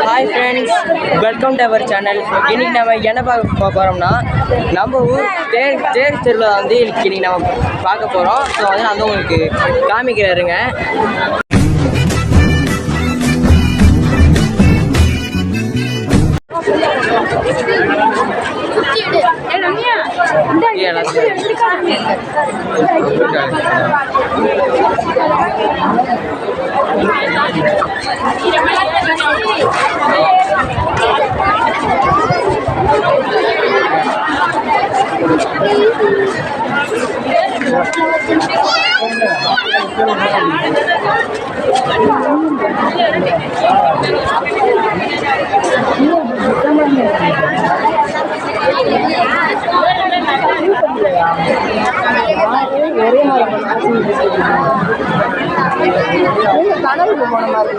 Hi friends, welcome to our channel. இன்னைக்கு நம்ம என்ன பார்க்க போறோம்னா நம்ம ஊர் தேர் திருவிழா வந்து இன்னைக்கு நம்ம பார்க்க போறோம். ஸோ வந்து நான் உங்களுக்கு காமிக்கிறேருங்க. கனவுக்கு போன மாதிரி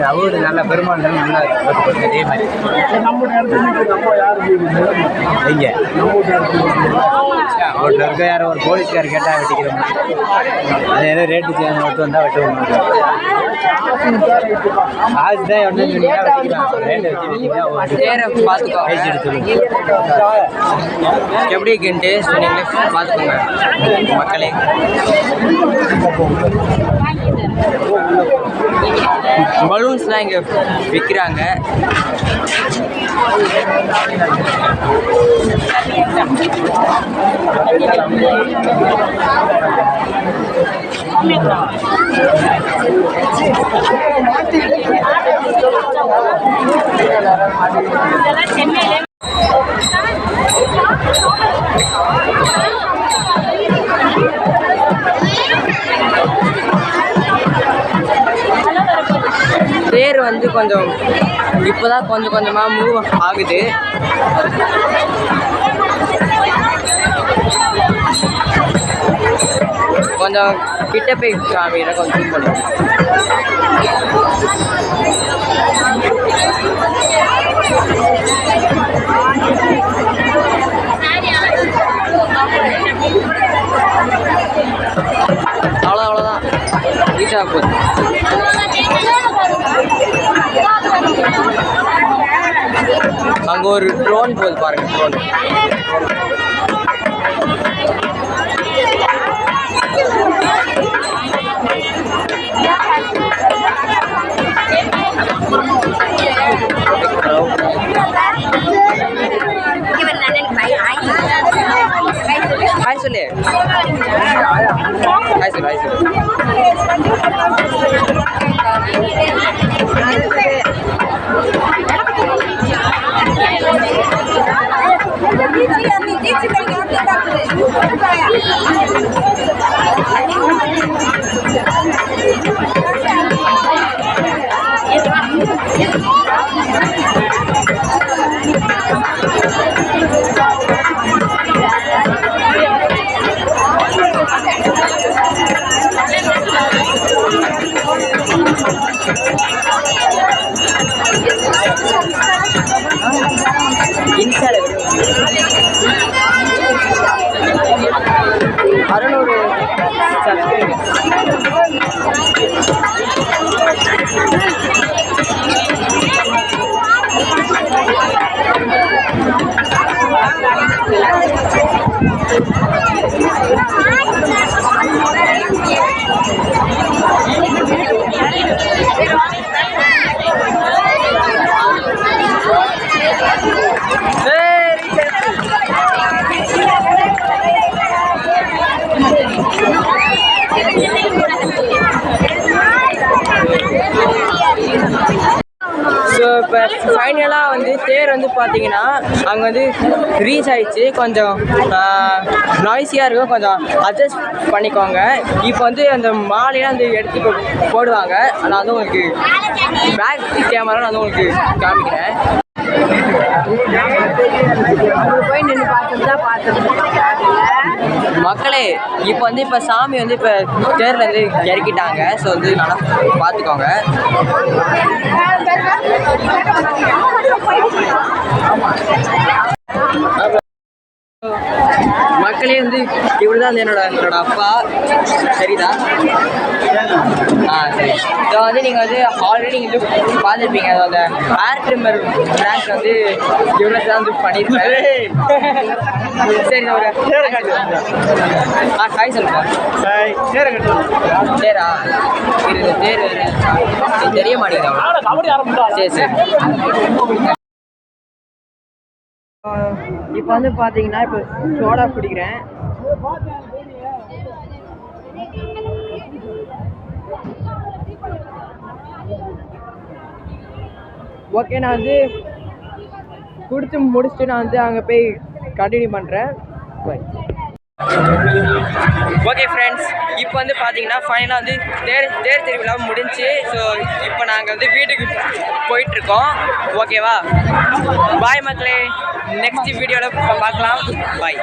அவரு நல்ல பெருமாள் நல்லா அதே மாதிரி அவர்கிட்ட இருக்க யாரோ ஒரு போலீஸ்கார் கேட்டா வெட்டிக்கிற மாதிரி அது ஏதோ ரேட்டு சேர்ந்து மட்டும் வந்தா வெட்டுவோம் அதுதான் பார்த்துக்கோ எப்படி இருக்குன்ட்டு சொன்னீங்களே பார்த்துக்கோங்க மக்களே. பலூன்ஸ்லாம் இங்கே விற்கிறாங்க. தேர் வந்து கொஞ்சம் இப்போதான் கொஞ்சம் கொஞ்சமாக மூவ் ஆகுது. கொஞ்சம் கிட்ட போய் காமிக்கிற கொஞ்சம் ஜூம் பண்ணுவோம். அவ்வளோதான் ரீச் ஆக போகுது. அங்கே ஒரு ட்ரோன் போகுது பாருங்க. ட்ரோன் ஹாய் சொல்லு. ஹாய் சொல்லு. ஹாய் சொல்லு. இன்ஸ்டால 600 சப்ஸ்கிரைபர்ஸ். இப்போ ஃபைனலாக வந்து தேர் வந்து பார்த்தீங்கன்னா அங்கே வந்து ரீச் ஆயிடுச்சு. கொஞ்சம் நாய்ஸியாக இருக்கும், கொஞ்சம் அட்ஜஸ்ட் பண்ணிக்கோங்க. இப்போ வந்து அந்த மாலையெல்லாம் வந்து எடுத்து போடுவாங்க. நான் வந்து உங்களுக்கு பேக் கேமரா நான் வந்து உங்களுக்கு காமிக்கிறேன். போய் நின்று பார்த்துட்டு தான் மக்களே இப்போ வந்து இப்போ சாமி வந்து இப்போ தேரில் வந்து இறக்கிட்டாங்க. ஸோ வந்து நல்லா பார்த்துக்கோங்க. மக்களே வந்து இப்படிதான் வந்து என்னோட அப்பா சரிதா. சரி. ஸோ வந்து நீங்கள் வந்து ஆல்ரெடி நீங்கள் வந்து பார்த்துருப்பீங்க. அது அந்த ஏர் ட்ரிம்மர் பிராண்ட் வந்து இவ்வளோ தான் வந்து பண்ணியிருக்காரு. சரி ஒரு காய் சொல்லுப்பா. சரிடா இது தேர் வேறு தெரிய மாட்டேங்குது. சரி சரி. இப்போ வந்து பார்த்தீங்கன்னா இப்போ சோடா குடிக்கிறேன். ஓகே, நான் வந்து குடிச்சு முடிச்சுட்டு நான் வந்து அங்கே போய் கண்டினியூ பண்ணுறேன். ஓகே ஃப்ரெண்ட்ஸ், இப்போ வந்து பார்த்தீங்கன்னா ஃபைனலாக வந்து தேர் திருவிழா முடிஞ்சு. ஸோ இப்போ நாங்கள் வந்து வீட்டுக்கு போயிட்டுருக்கோம். ஓகேவா, பாய் மக்களே. நெக்ஸ்ட் வீடியோவில் பார்க்கலாம். பாய்.